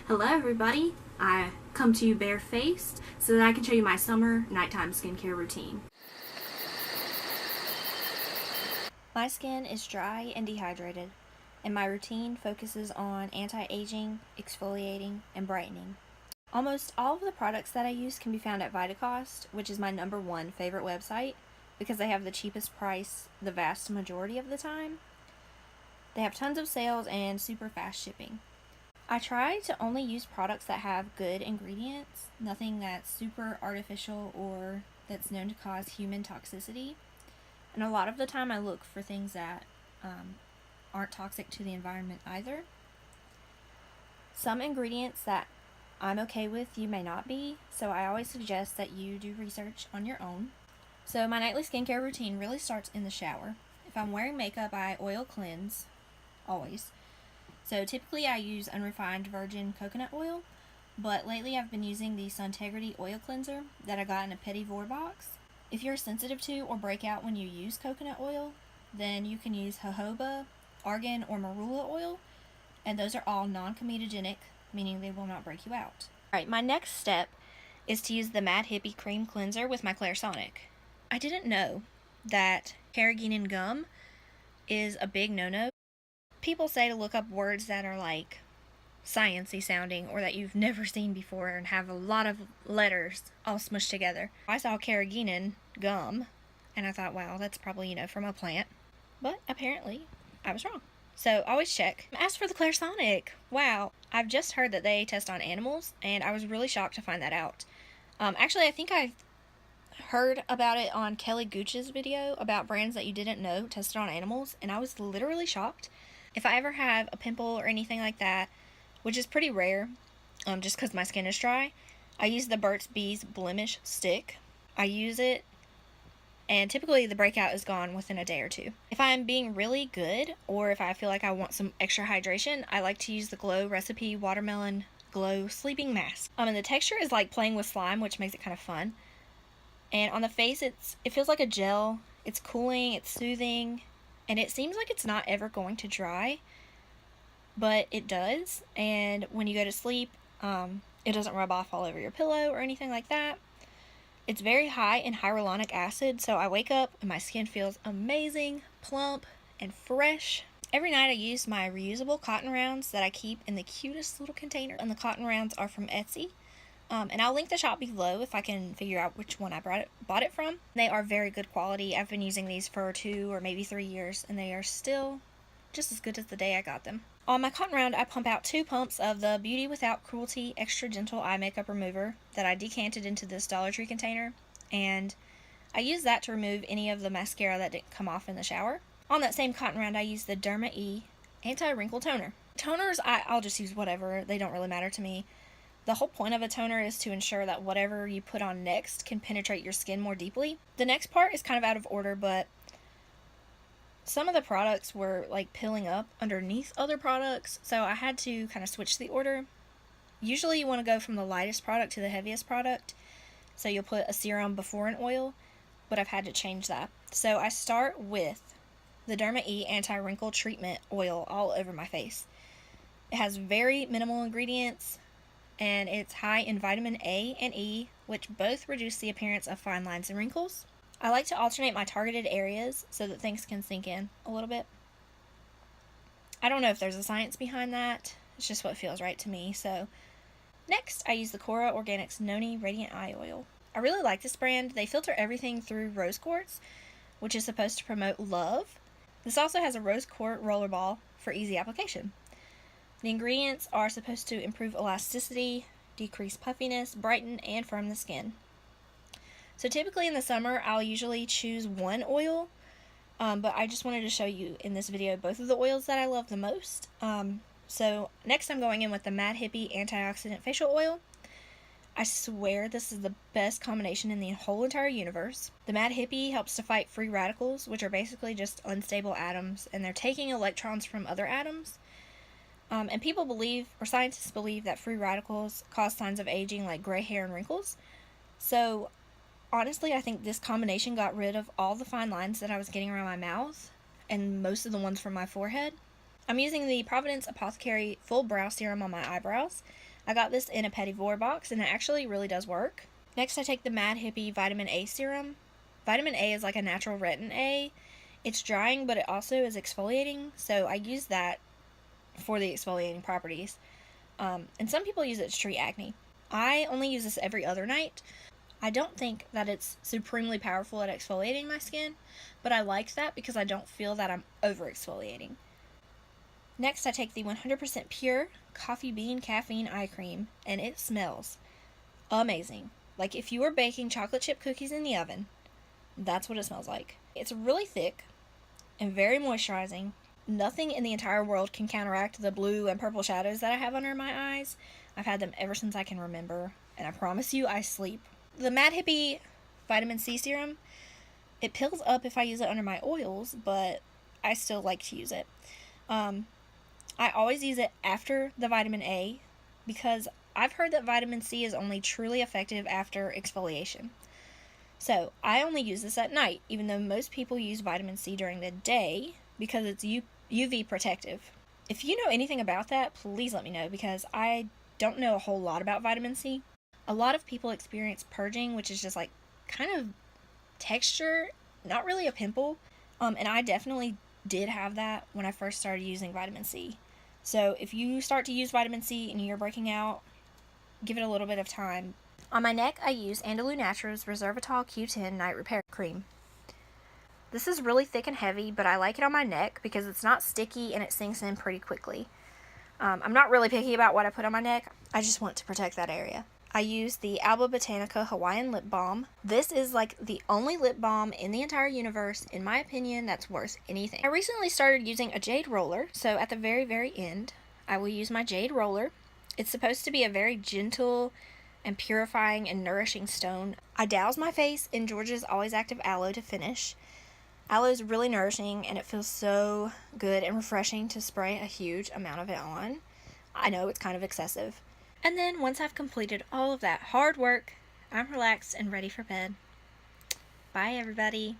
Hello everybody, I come to you barefaced so that I can show you my summer nighttime skincare routine. My skin is dry and dehydrated, and my routine focuses on anti-aging, exfoliating, and brightening. Almost all of the products that I use can be found at Vitacost, which is my #1 favorite website because they have the cheapest price the vast majority of the time. They have tons of sales and super fast shipping. I try to only use products that have good ingredients, nothing that's super artificial or that's known to cause human toxicity. And a lot of the time I look for things that aren't toxic to the environment either. Some ingredients that I'm okay with, you may not be, so I always suggest that you do research on your own. So my nightly skincare routine really starts in the shower. If I'm wearing makeup, I oil cleanse, always. So typically I use unrefined virgin coconut oil, but lately I've been using the Suntegrity oil cleanser that I got in a Petit Four box. If you're sensitive to or break out when you use coconut oil, then you can use jojoba, argan, or marula oil, and those are all non-comedogenic, meaning they will not break you out. Alright, my next step is to use the Mad Hippie Cream Cleanser with my Clairsonic. I didn't know that Carrageenan gum is a big no-no. People say to look up words that are like science-y sounding or that you've never seen before and have a lot of letters all smushed together. I saw Carrageenan gum and I thought, wow, that's probably, from a plant. But apparently I was wrong. So always check. As for the Clairsonic, wow, I've just heard that they test on animals and I was really shocked to find that out. Actually, I think I heard about it on Kelly Gooch's video about brands that you didn't know tested on animals, and I was literally shocked. If I ever have a pimple or anything like that, which is pretty rare, just because my skin is dry, I use the Burt's Bees Blemish Stick. I use it, and typically the breakout is gone within a day or two. If I'm being really good, or if I feel like I want some extra hydration, I like to use the Glow Recipe Watermelon Glow Sleeping Mask. And the texture is like playing with slime, which makes it kind of fun. And on the face, it feels like a gel. It's cooling, it's soothing, and it seems like it's not ever going to dry, but it does. And when you go to sleep, it doesn't rub off all over your pillow or anything like that. It's very high in hyaluronic acid, so I wake up and my skin feels amazing, plump, and fresh. Every night I use my reusable cotton rounds that I keep in the cutest little container, and the cotton rounds are from Etsy. And I'll link the shop below if I can figure out which one I bought it from. They are very good quality. I've been using these for 2 or maybe 3 years, and they are still just as good as the day I got them. On my cotton round, I pump out 2 pumps of the Beauty Without Cruelty Extra Gentle Eye Makeup Remover that I decanted into this Dollar Tree container, and I use that to remove any of the mascara that didn't come off in the shower. On that same cotton round, I use the Derma E Anti-Wrinkle Toner. Toners, I'll just use whatever. They don't really matter to me. The whole point of a toner is to ensure that whatever you put on next can penetrate your skin more deeply. The next part is kind of out of order, but some of the products were like piling up underneath other products, so I had to kind of switch the order. Usually you want to go from the lightest product to the heaviest product, so you'll put a serum before an oil, but I've had to change that. So I start with the Derma E Anti-Wrinkle Treatment Oil all over my face. It has very minimal ingredients, and it's high in vitamin A and E, which both reduce the appearance of fine lines and wrinkles. I like to alternate my targeted areas so that things can sink in a little bit. I don't know if there's a science behind that, it's just what feels right to me. So next, I use the Kora Organics Noni Radiant Eye Oil. I really like this brand. They filter everything through rose quartz, which is supposed to promote love. This also has a rose quartz roller ball for easy application. The ingredients are supposed to improve elasticity, decrease puffiness, brighten, and firm the skin. So typically in the summer, I'll usually choose one oil, but I just wanted to show you in this video both of the oils that I love the most. So next I'm going in with the Mad Hippie Antioxidant Facial Oil. I swear this is the best combination in the whole entire universe. The Mad Hippie helps to fight free radicals, which are basically just unstable atoms, and they're taking electrons from other atoms. And people believe, or scientists believe, that free radicals cause signs of aging like gray hair and wrinkles. So honestly, I think this combination got rid of all the fine lines that I was getting around my mouth and most of the ones from my forehead. I'm using the Providence Apothecary Full Brow Serum on my eyebrows. I got this in a Petit Vour box, and it actually really does work. Next, I take the Mad Hippie Vitamin A Serum. Vitamin A is like a natural retin A. It's drying, but it also is exfoliating, so I use that for the exfoliating properties. And some people use it to treat acne. I only use this every other night. I don't think that it's supremely powerful at exfoliating my skin, but I like that because I don't feel that I'm over-exfoliating. Next, I take the 100% pure coffee bean caffeine eye cream, and it smells amazing. Like if you were baking chocolate chip cookies in the oven, that's what it smells like. It's really thick and very moisturizing. Nothing in the entire world can counteract the blue and purple shadows that I have under my eyes. I've had them ever since I can remember, and I promise you I sleep. The Mad Hippie Vitamin C Serum, it pills up if I use it under my oils, but I still like to use it. I always use it after the vitamin A because I've heard that vitamin C is only truly effective after exfoliation. So I only use this at night, even though most people use vitamin C during the day because it's UV protective. If you know anything about that, please let me know because I don't know a whole lot about vitamin C. A lot of people experience purging, which is just like kind of texture, not really a pimple. And I definitely did have that when I first started using vitamin C. So if you start to use vitamin C and you're breaking out, give it a little bit of time. On my neck, I use Andalou Naturals Resveratrol Q10 Night Repair Cream. This is really thick and heavy, but I like it on my neck because it's not sticky and it sinks in pretty quickly. I'm not really picky about what I put on my neck. I just want to protect that area. I use the Alba Botanica Hawaiian Lip Balm. This is like the only lip balm in the entire universe, in my opinion, that's worth anything. I recently started using a jade roller, so at the very, very end, I will use my jade roller. It's supposed to be a very gentle and purifying and nourishing stone. I douse my face in George's Always Active Aloe to finish. Aloe is really nourishing, and it feels so good and refreshing to spray a huge amount of it on. I know it's kind of excessive. And then once I've completed all of that hard work, I'm relaxed and ready for bed. Bye, everybody.